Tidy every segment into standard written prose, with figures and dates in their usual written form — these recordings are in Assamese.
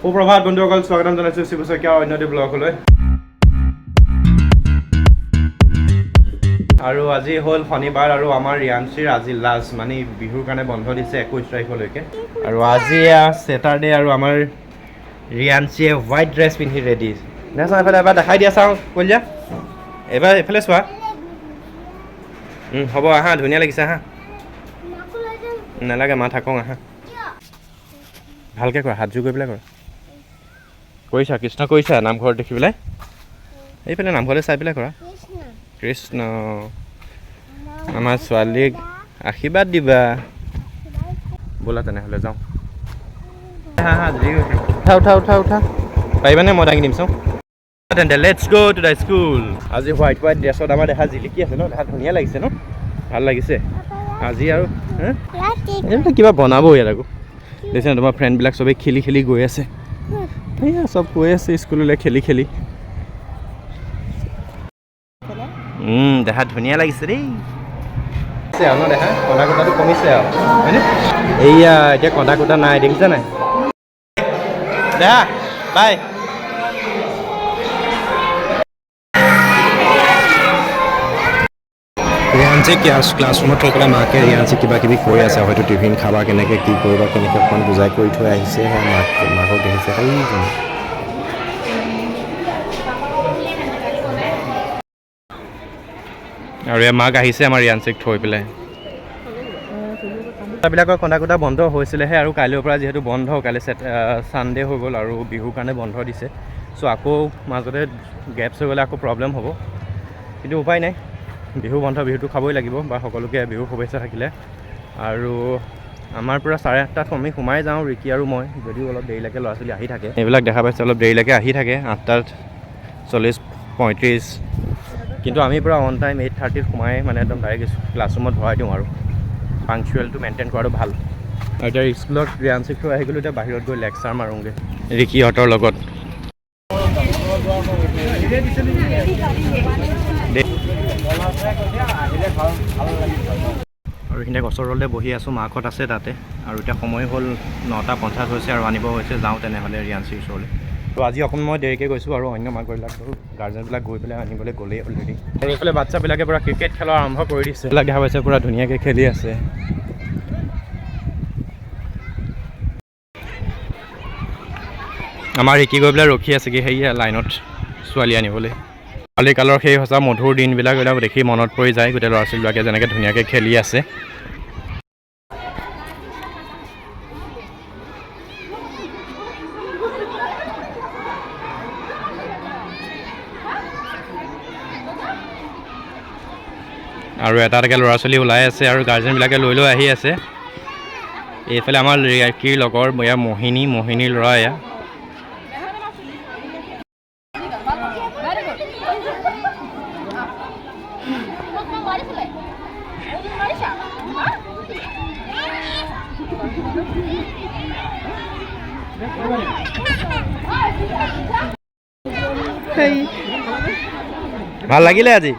সুপ্ৰভাত বন্ধুসকল, স্বাগতম জনাইছোঁ শিৱশইকীয়া অন্যটি ব্লগলৈ। আৰু আজি হ'ল শনিবাৰ আৰু আমাৰ ৰিয়াঞ্চিৰ আজি লাষ্ট, মানে বিহুৰ কাৰণে বন্ধ দিছে 21 তাৰিখলৈকে। আৰু আজি ছেটাৰডে আৰু আমাৰ ৰিয়াঞ্চিয়ে হোৱাইট ড্ৰেছ পিন্ধি ৰেডি। চাওঁ এইফালে এবাৰ দেখাই দিয়া, চাওঁ কলিয়া এইবাৰ এইফালে চোৱা। হ'ব আহা, ধুনীয়া লাগিছে আহা। নালাগে মা থাকক, আহা ভালকৈ কৰা, হাতযোৰ কৰি পেলাই কৰা। কৰিছা কৃষ্ণ কৰিছা নামঘৰত দেখি পেলাই? এইফালে নামঘৰলৈ চাই পেলাই কৰা। কৃষ্ণ আমাৰ ছোৱালীক আশীৰ্বাদ দিবা। ব'লা তেনেহ'লে যাওঁ। হা হা উঠা উঠা উঠা উঠা, পাৰিবানে? মই দাঙি দিম চাওঁ তেন্তে। লেটছ গ' টু দ্য স্কুল। আজি হোৱাইট হোৱাইট ড্ৰেছত আমাৰ দেখা জিলিকি আছে ন, দেখা ধুনীয়া লাগিছে ন, ভাল লাগিছে আজি। আৰু এইবিলাক কিবা বনাব ইয়াত আকৌ দেখিছে ন, তোমাৰ ফ্ৰেণ্ডবিলাক চবেই খেলি খেলি গৈ আছে। এয়া চব গৈ আছে স্কুললৈ খেলি খেলি। দেখাত ধুনীয়া লাগিছে দেই। আৰু ন দেখা কন্দা কটাটো কমিছে আৰু হয়নে? এইয়া এতিয়া কন্দা কটা নাই, দেখিছা নাই? দেখা বাই। ৰিয়াঞ্চিক ক্লাছৰুমত থৈ পেলাই মাকে ৰিয়াঞ্চিক কিবা কিবি কৈ আছে, হয়তো টিফিন খাবা কেনেকৈ, কি কৰিবা কেনেকৈ, অকণমান বুজাই কৰি থৈ আহিছে। মাকক দেখিছে সেইজন। আৰু এই মাক আহিছে আমাৰ ৰিয়াঞ্চিক থৈ পেলাই। বিলাকৰ কন্দা কটা বন্ধ হৈছিলেহে, আৰু কাইলৈৰ পৰা যিহেতু বন্ধ, কাইলৈ ছানডে হৈ গ'ল আৰু বিহুৰ কাৰণে বন্ধ দিছে। চ' আকৌ মাজতে গেপছ হৈ গ'লে আকৌ প্ৰব্লেম হ'ব, কিন্তু উপায় নাই। বিহু বন্ধ, বিহুটো খাবই লাগিব, বা সকলোকে বিহু শুভেচ্ছা থাকিলে। আৰু আমাৰ পৰা 8:30 আমি সোমাই যাওঁ, ৰিকি আৰু মই, যদিও অলপ দেৰিলৈকে ল'ৰা ছোৱালী আহি থাকে। এইবিলাক দেখা পাইছে অলপ দেৰিলৈকে আহি থাকে, 8:40-35, কিন্তু আমি পৰা অন টাইম 8:30 সোমাই মানে একদম ডাইৰেক্ট ক্লাছৰুমত ভৰাই দিওঁ। আৰু পাংচুৱেলটো মেইনটেইন কৰাটো ভাল। আৰু এতিয়া স্কুলত ৰিয়াঞ্চিক থৈ আহি গ'লোঁ, এতিয়া বাহিৰত গৈ লেকচাৰ মাৰোঁগৈ ৰিকিহঁতৰ লগত। আৰু এইখিনিতে গছৰ তলতে বহি আছোঁ, মাকহঁত আছে তাতে। আৰু এতিয়া সময় হ'ল 9:50 হৈছে আৰু আনিব হৈছে। যাওঁ তেনেহ'লে ৰিয়াঞ্চিৰ ওচৰলৈ। তো আজি অকণ মই দেৰিকৈ গৈছোঁ, আৰু অন্য মাকবিলাক গাৰ্জেনবিলাক গৈ পেলাই আনিবলৈ গ'লেই অলৰেডি। আৰু এইফালে বাচ্ছাবিলাকে পূৰা ক্ৰিকেট খেলা আৰম্ভ কৰি দিছে। এইবিলাক দেখা পাইছে পূৰা ধুনীয়াকৈ খেলি আছে। আমাৰ ৰিকি গৈ পেলাই ৰখি আছে কি সেয়া লাইনত ছোৱালী আনিবলৈ। বাল্যকালৰ সেই সঁচা মধুৰ দিনবিলাক দেখি মনত পৰি যায়, গোটেই ল'ৰা ছোৱালীবিলাকে যেনেকৈ ধুনীয়াকৈ খেলি আছে। আৰু এটা এটাকৈ ল'ৰা ছোৱালী ওলাই আছে, আৰু গাৰ্জেনবিলাকে লৈ লৈ আহি আছে। এইফালে আমাৰ ৰিকিৰ লগৰ এয়া মোহিনীৰ ল'ৰা এয়া। ভাল লাগিলে আজি।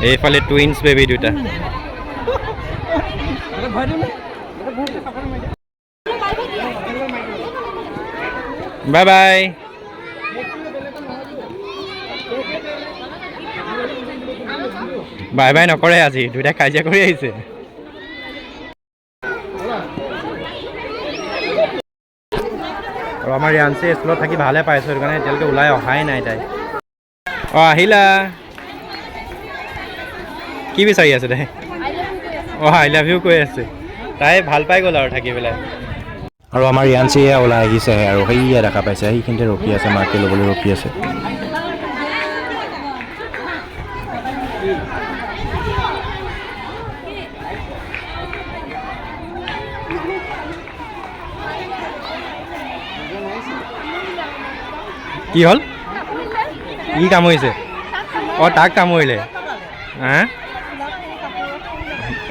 এইফালে টুইন্স বেবী দুটা। Bye bye. বাই বাই নকৰে আজি, দুইটা কাজিয়া কৰি আহিছে। আৰু আমাৰ ৰিয়াঞ্চি স্কুলত থাকি ভালে পাইছোঁ, সেইটো কাৰণে এতিয়ালৈকে ওলাই অহাই নাই তাই। অঁ আহিলা, কি বিচাৰি আছে তাই? অঁ আই লাভ ইউ কৈ আছে, তাই ভাল পাই গ'ল আৰু থাকি পেলাই। আৰু আমাৰ ৰিয়াঞ্চি ওলাই আহিছেহে, আৰু সেয়া দেখা পাইছে সেইখিনিতে ৰখি আছে, মাকে ল'বলৈ ৰখি আছে। কি হ'ল? ই কামুৰিছে? অঁ তাক কামুৰিলে? হা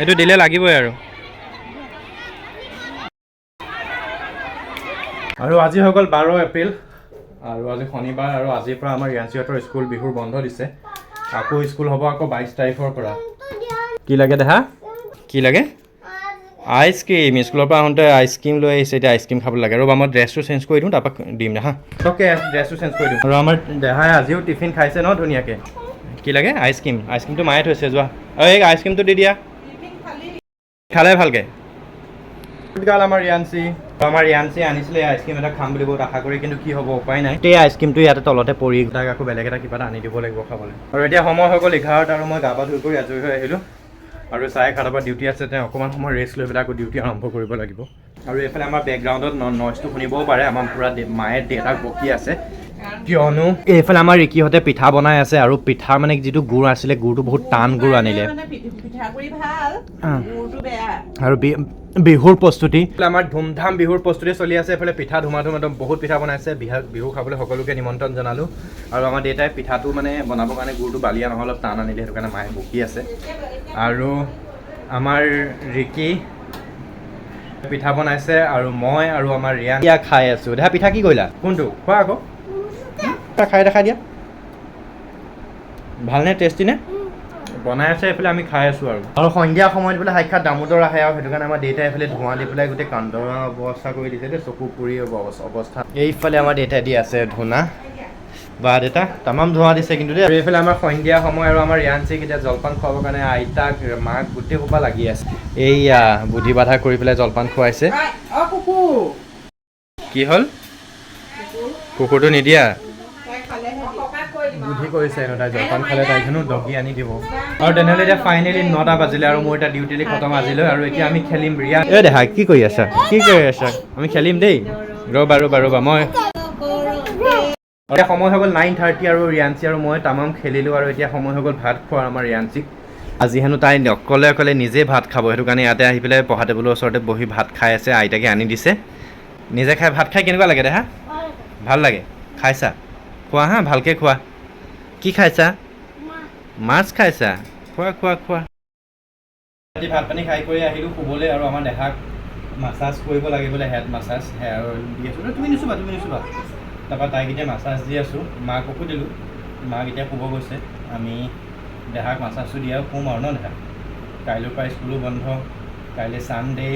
এইটো দিলে লাগিবই আৰু। আৰু আজি হৈ গ'ল 12 এপ্ৰিল, আৰু আজি শনিবাৰ, আৰু আজিৰ পৰা আমাৰ ৰিয়াঞ্চিহঁতৰ স্কুল বিহুৰ বন্ধ দিছে। আকৌ স্কুল হ'ব আকৌ 22 তাৰিখৰ পৰা। কি লাগে দেখা? কি লাগে আইচক্ৰীম স্কুলৰ পৰা আহোঁতে আইচক্ৰীম লৈ আহিছে এতিয়া আইচক্ৰীম খাব লাগে ৰ'বা মই ড্ৰেছটো চেঞ্জ কৰি দিওঁ তাৰপৰা দিম দে হা অ'কে ড্ৰেছটো চেঞ্জ কৰি দিওঁ আৰু আমাৰ দেহাই আজিও টিফিন খাইছে ন ধুনীয়াকৈ কি লাগে আইচক্ৰীমটো মায়ে থৈছে যোৱা এই আইচক্ৰীমটো দি দিয়া খালে ভালকৈ কাল আমাৰ ৰিয়াঞ্চি আনিছিলে আইচক্ৰীম এটা খাম বুলি বহুত আশা কৰি কিন্তু কি হ'ব উপায় নাই এই আইচক্ৰীমটো ইয়াতে তলতে পৰি তাক আকৌ বেলেগ এটা কিবা এটা আনি দিব লাগিব খাবলৈ আৰু এতিয়া সময় হৈ গ'ল 11টা আৰু মই গা পা ধুই কৰি আজৰি হৈ আহিলোঁ আৰু 7:30 পৰা ডিউটি আছে তেওঁ অকণমান সময় ৰেষ্ট লৈ পেলাই আকৌ ডিউটি আৰম্ভ কৰিব লাগিব আৰু এইফালে আমাৰ বেকগ্ৰাউণ্ডত নইজটো শুনিবও পাৰে আমাৰ পূৰা মায়ে দেউতাক বকি আছে কিয়নো এইফালে আমাৰ ৰিকিহঁতে পিঠা বনাই আছে আৰু পিঠাৰ মানে যিটো গুড় আছিলে গুড়টো বহুত টান গুড় আনিলে আৰু বিহুৰ প্ৰস্তুতি আমাৰ ধুমধাম বিহুৰ প্ৰস্তুতি চলি আছে এইফালে পিঠা ধুমা একদম বহুত পিঠা বনাইছে বিহু খাবলৈ সকলোকে নিমন্ত্ৰণ জনালোঁ আৰু আমাৰ দেউতাই পিঠাটো মানে বনাবৰ কাৰণে গুড়টো বালিয়া নহয় অলপ টান আনিলে সেইটো কাৰণে মায়ে বকি আছে আৰু আমাৰ ৰিকি পিঠা বনাইছে আৰু মই আৰু আমাৰ ৰিয়ান খাই আছোঁ দেহা পিঠা কি কৰিলা কোনটো খোৱা আকৌ খাই দেখাই দিয়া ভালনে টেষ্টি নে বনাই আছে এইফালে আমি খাই আছোঁ আৰু সন্ধিয়া সময়ত বোলে সাক্ষাৎ দামোদৰ আহে আৰু সেইটো কাৰণে আমাৰ দেউতাই এইফালে ধোঁৱা দি পেলাই গোটেই কান্দৰ অৱস্থা কৰি দিছে দেই চকু পুৰি অৱস্থা এইফালে আমাৰ দেউতাই দি আছে ধূনা বা দেউতা তামাম ধোঁৱা দিছে কিন্তু দেই এইফালে আমাৰ সন্ধিয়া সময় আৰু আমাৰ ৰিয়াঞ্চিক এতিয়া জলপান খুৱাবৰ কাৰণে আইতাক মাক গোটেই সোপা লাগি আছে এইয়া বুদ্ধি বাধা কৰি পেলাই জলপান খুৱাইছে কি হ'ল কুকুৰটো নিদিয়া বুদ্ধি কৰিছে তাই জলপান খালে তাইখনো দগি আনি দিব আৰু তেনেহ'লে এতিয়া ফাইনেলি 9টা বাজিলে আৰু মোৰ এতিয়া ডিউটি খতম আজিলৈ আৰু এতিয়া আমি খেলিম ৰিয়া এই দেহা কি কৰি আছা আমি খেলিম দেই ৰ'বা মই এতিয়া সময় হৈ গ'ল 9:30 আৰু ৰিয়াঞ্চি আৰু মই তামাম খেলিলোঁ আৰু এতিয়া সময় হৈ গ'ল ভাত খোৱাৰ আমাৰ ৰিয়াঞ্চিক আজি হেনো তাই অকলে নিজে ভাত খাব সেইটো কাৰণে ইয়াতে আহি পেলাই পঢ়া টেবুলৰ ওচৰতে বহি ভাত খাই আছে আইতাকে আনি দিছে নিজে ভাত খাই কেনেকুৱা লাগে দেহা ভাল লাগে খাইছা খোৱা হা ভালকৈ খোৱা কি খাইছা মাছ খাইছা খোৱা আজি ভাত পানী খাই কৰি আহিলোঁ শুবলৈ আৰু আমাৰ দেহাক মাছাজ কৰিব লাগে বোলে হেড মাছাজ হেয়াৰ অইল দি আছোঁ তুমি নিচুবা তাৰপৰা তাইক এতিয়া মাছাজ দি আছোঁ মাককো দিলোঁ মাক এতিয়া শুব গৈছে আমি দেহাক মাছাজটো দি আৰু শুম আৰু ন দেহা কাইলৈৰ পৰা স্কুলো বন্ধ কাইলৈ ছানডে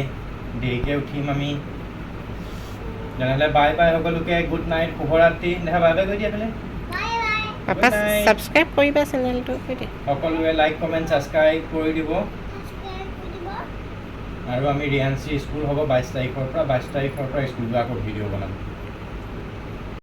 দেৰিকৈ উঠিম আমি তেনেহ'লে বাই সকলোকে গুড নাইট শুভৰাত্ৰি দেহা বাই কৰি দিয়া পেলাই সাবস্ক্ৰাইব কৰিবা চেনেলটো সকলোৱে লাইক কমেণ্ট ছাবস্ক্ৰাইব কৰি দিব আৰু আমি ৰিয়াঞ্চি স্কুল হ'ব 22 তাৰিখৰ পৰা স্কুল যোৱা আকৌ ভিডিঅ' বনাম